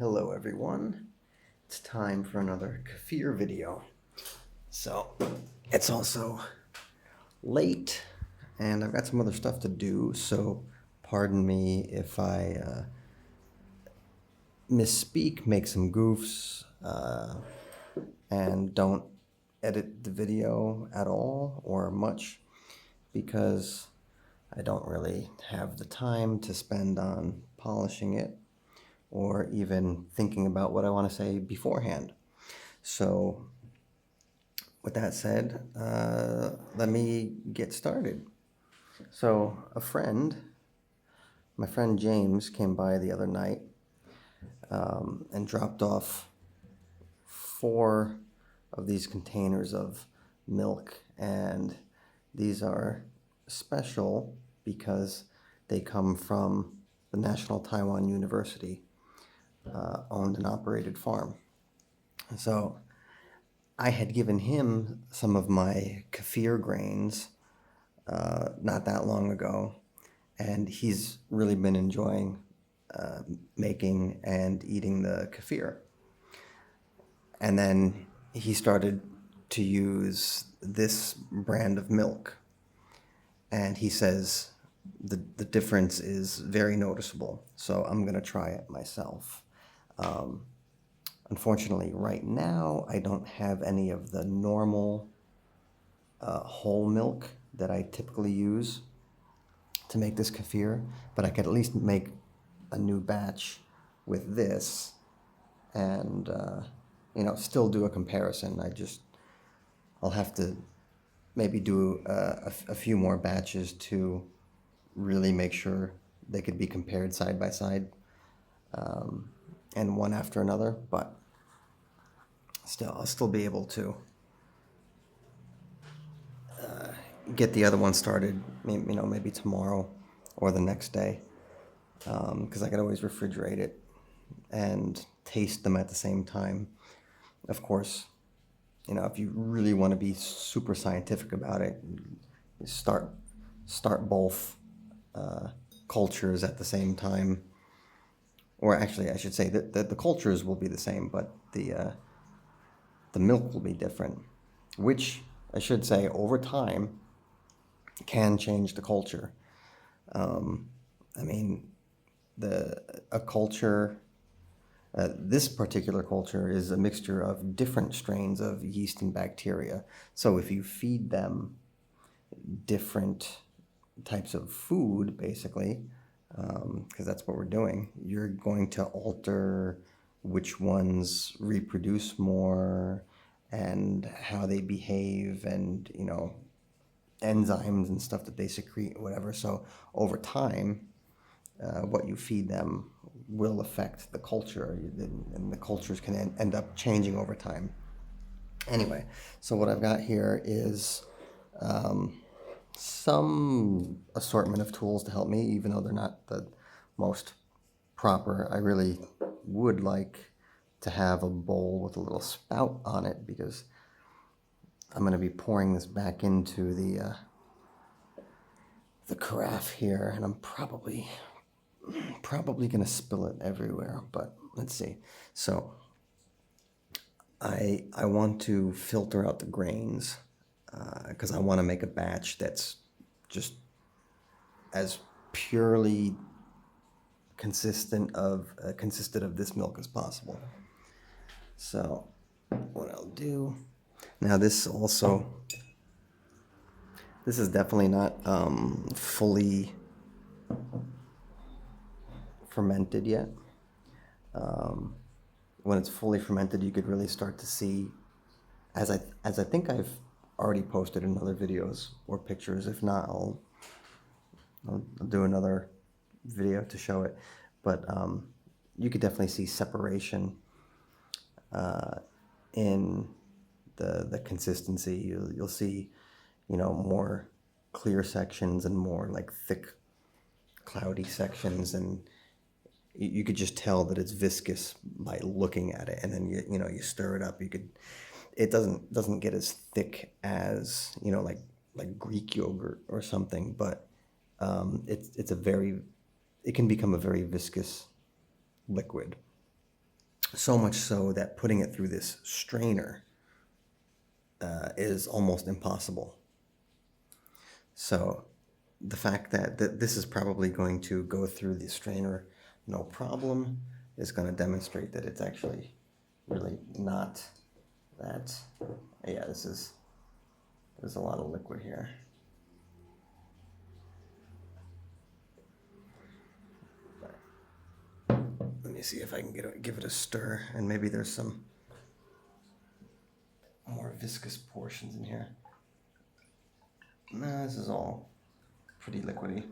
Hello everyone, it's time for another kefir video. So it's also late and I've got some other stuff to do, so pardon me if I misspeak, make some goofs, and don't edit the video at all or much, because I don't really have the time to spend on polishing it or even thinking about what I want to say beforehand. So with that said, let me get started. So my friend James came by the other night and dropped off 4 of these containers of milk, and these are special because they come from the National Taiwan University owned and operated farm. So I had given him some of my kefir grains not that long ago, and he's really been enjoying making and eating the kefir. And then he started to use this brand of milk, and he says the difference is very noticeable, so I'm going to try it myself. Unfortunately, right now, I don't have any of the normal whole milk that I typically use to make this kefir, but I could at least make a new batch with this and, still do a comparison. I'll have to maybe do a few more batches to really make sure they could be compared side by side, and one after another, but I'll still be able to get the other one started, maybe tomorrow or the next day, because I could always refrigerate it and taste them at the same time. Of course, if you really want to be super scientific about it, you start both cultures at the same time. Or actually, I should say that the cultures will be the same, but the milk will be different, which I should say over time can change the culture. A culture, this particular culture is a mixture of different strains of yeast and bacteria. So if you feed them different types of food, basically, because that's what we're doing, you're going to alter which ones reproduce more and how they behave, and enzymes and stuff that they secrete, whatever. So over time, what you feed them will affect the culture, and the cultures can end up changing over time. Anyway, so what I've got here is some assortment of tools to help me, even though they're not the most proper. I really would like to have a bowl with a little spout on it, because I'm going to be pouring this back into the carafe here, and I'm probably going to spill it everywhere, but let's see. So I want to filter out the grains, because I want to make a batch that's just as purely consisted of this milk as possible. So what I'll do now, this is definitely not fully fermented yet. When it's fully fermented, you could really start to see, as I think I've already posted in other videos or pictures. If not, I'll do another video to show it. But you could definitely see separation in the consistency. You'll see, more clear sections and more like thick, cloudy sections, and you could just tell that it's viscous by looking at it. And then you stir it up. It doesn't get as thick as like Greek yogurt or something, but it can become a very viscous liquid. So much so that putting it through this strainer is almost impossible. So the fact that this is probably going to go through the strainer no problem is going to demonstrate that it's actually really not that. Yeah, there's a lot of liquid here. Let me see if I can give it a stir, and maybe there's some more viscous portions in here. No, this is all pretty liquidy.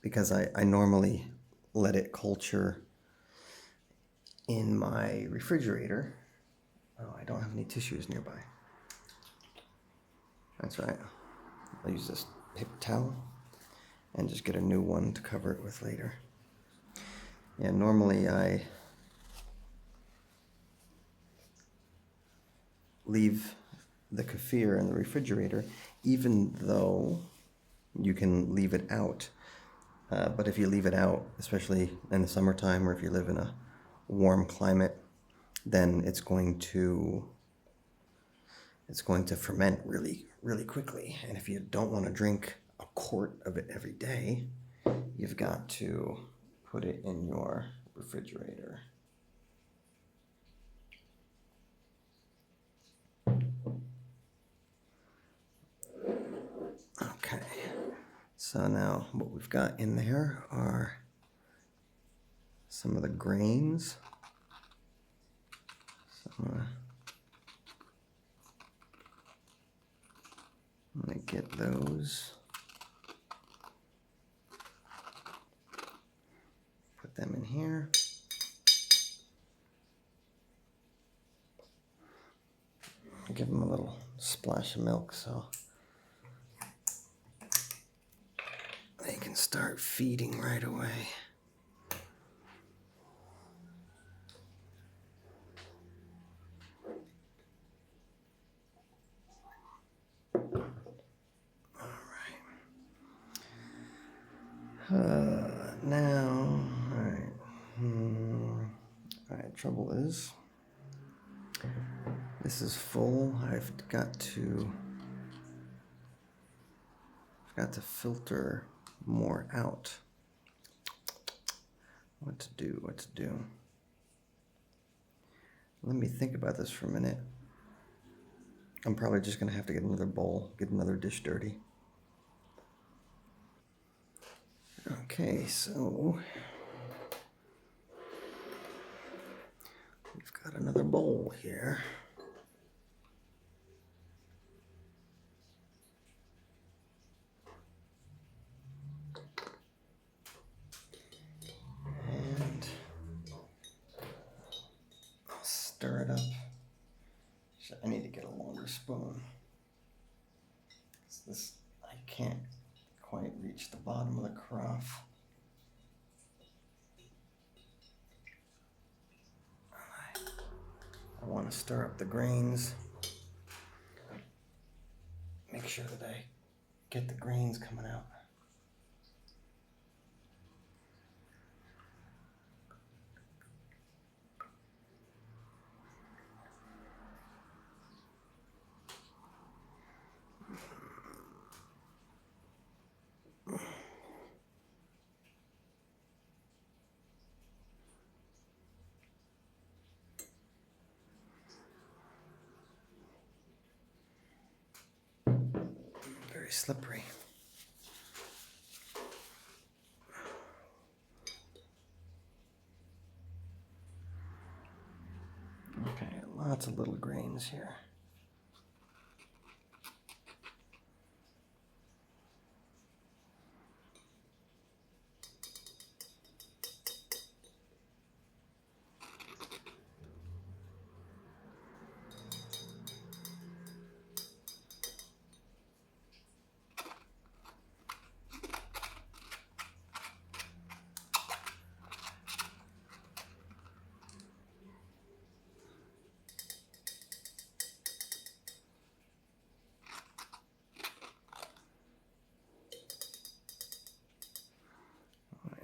Because I normally let it culture in my refrigerator. Oh, I don't have any tissues nearby. That's right. I'll use this paper towel and just get a new one to cover it with later. Yeah, normally I leave the kefir in the refrigerator, even though you can leave it out. But if you leave it out, especially in the summertime or if you live in a warm climate, then it's going to ferment really, really quickly. And if you don't want to drink a quart of it every day, you've got to put it in your refrigerator. Okay, so now what we've got in there are some of the grains. I'm gonna get those, put them in here. Give them a little splash of milk so they can start feeding right away. Now, all right, trouble is, this is full. I've got to filter more out. What to do. Let me think about this for a minute. I'm probably just gonna have to get another bowl, get another dish dirty. Okay, so we've got another bowl here. And I'll stir it up. I need to get a longer spoon. I can't quite reach the bottom of the carafe. I want to stir up the grains. Make sure that I get the grains coming out. Very slippery. Okay, lots of little grains here.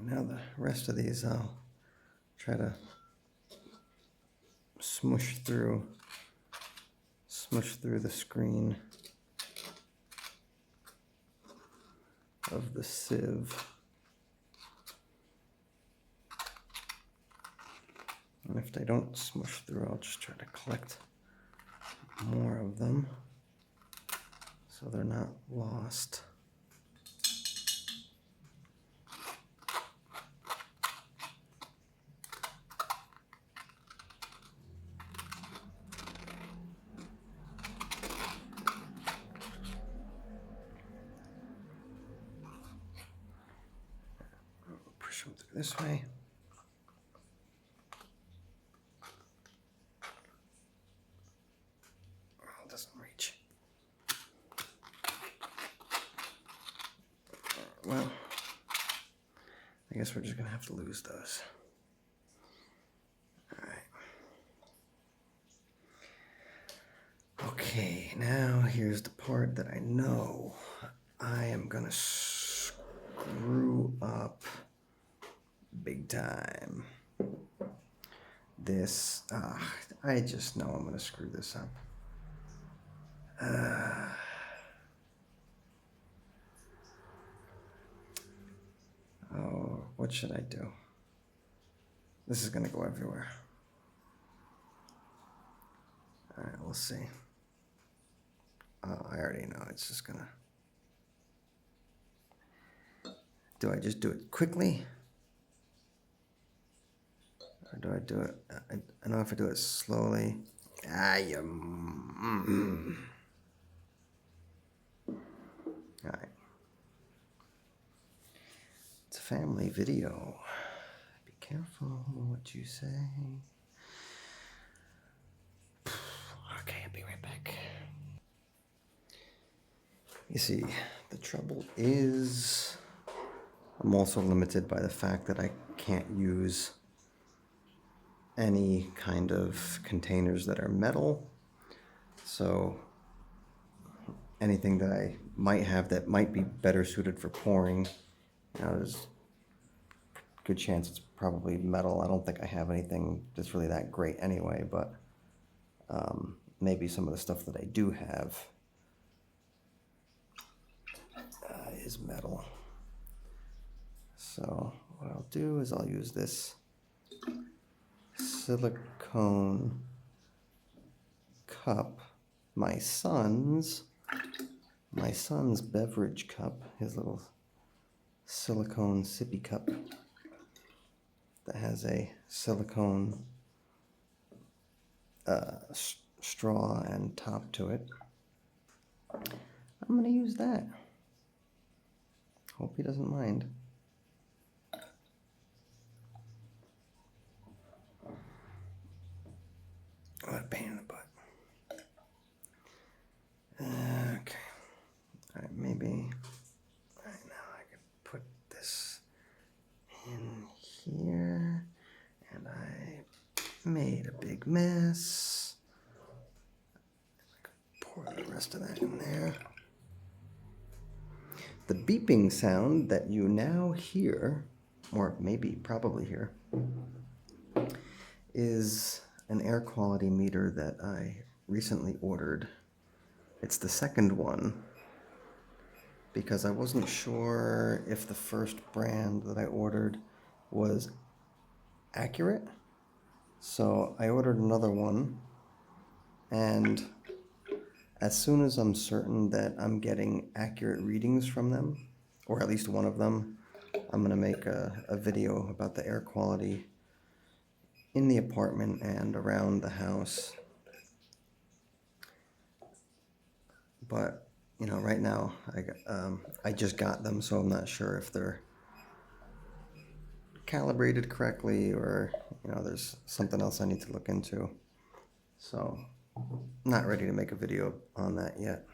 Now the rest of these I'll try to smush through the screen of the sieve. And if they don't smush through, I'll just try to collect more of them so they're not lost. Push them through this way. Doesn't reach. Well, I guess we're just gonna have to lose those. All right. Okay, now here's the part that I know I am gonna screw up big time. This, I just know I'm gonna screw this up. Oh, what should I do? This is gonna go everywhere. All right, we'll see. I already know it's just gonna. Do I just do it quickly? Or do I do it? I know if I do it slowly. All right. It's a family video. Be careful what you say. Okay, I'll be right back. You see, the trouble is I'm also limited by the fact that I can't use any kind of containers that are metal. So anything that I might have that might be better suited for pouring, there's a good chance it's probably metal. I don't think I have anything that's really that great anyway, but maybe some of the stuff that I do have is metal. So what I'll do is I'll use this silicone cup, my son's beverage cup, his little silicone sippy cup that has a silicone straw and top to it. I'm gonna use that. Hope he doesn't mind. What a pain in the butt. Okay. All right, maybe. All right, now I could put this in here, and I made a big mess. I could pour the rest of that in there. The beeping sound that you now hear, or maybe probably hear, is an air quality meter that I recently ordered. It's the second one because I wasn't sure if the first brand that I ordered was accurate. So I ordered another one, and as soon as I'm certain that I'm getting accurate readings from them, or at least one of them, I'm going to make a video about the air quality in the apartment and around the house. But, right now, I just got them, so I'm not sure if they're calibrated correctly or, there's something else I need to look into. So, not ready to make a video on that yet.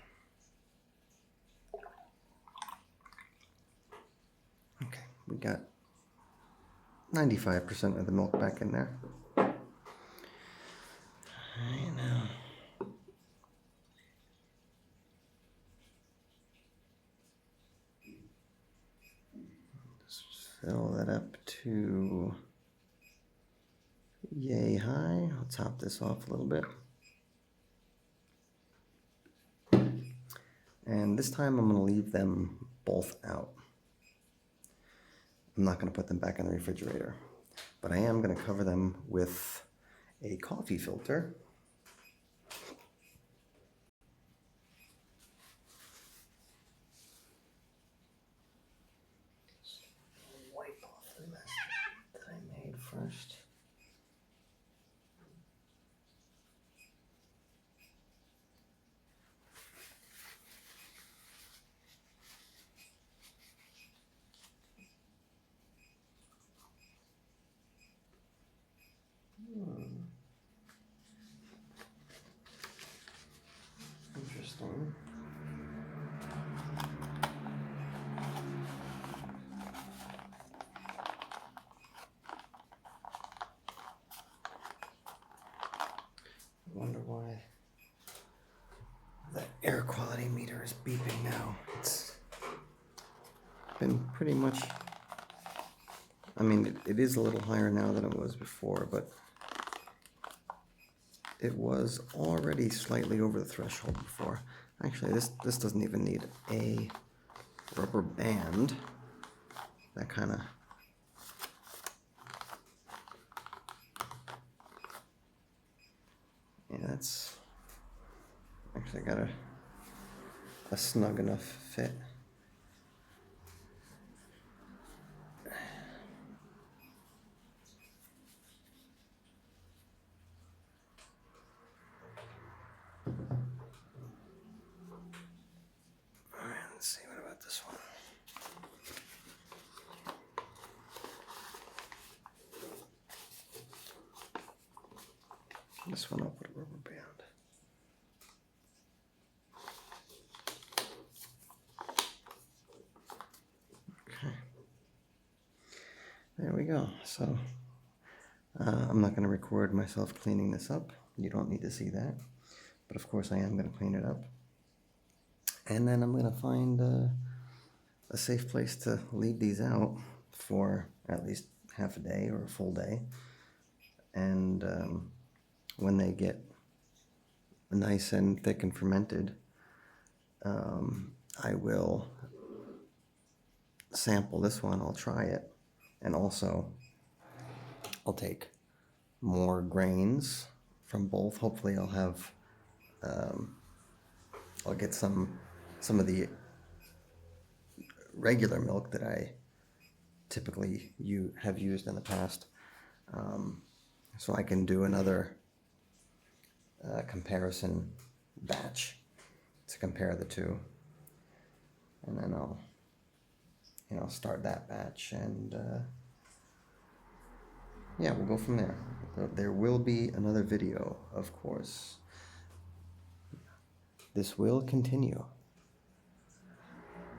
Okay, we got 95% of the milk back in there. All right, now. Just fill that up to yay high. I'll top this off a little bit. And this time I'm going to leave them both out. I'm not going to put them back in the refrigerator, but I am going to cover them with a coffee filter. Wipe off the mess that I made first. Interesting. I wonder why the air quality meter is beeping now. It's been pretty much, I mean, it is a little higher now than it was before, but it was already slightly over the threshold before. Actually, this doesn't even need a rubber band. That kind of, yeah, that's actually got a snug enough fit. Alright, let's see, what about this one? This one I'll put a rubber band. Okay. There we go. So I'm not going to record myself cleaning this up. You don't need to see that. But of course I am going to clean it up. And then I'm going to find a safe place to leave these out for at least half a day or a full day. And when they get nice and thick and fermented, I will sample this one. I'll try it. And also, I'll take more grains from both. Hopefully I'll have, I'll get some of the regular milk that I typically have used in the past. So I can do another comparison batch to compare the two. And then I'll, start that batch and yeah, we'll go from there. There will be another video, of course. This will continue.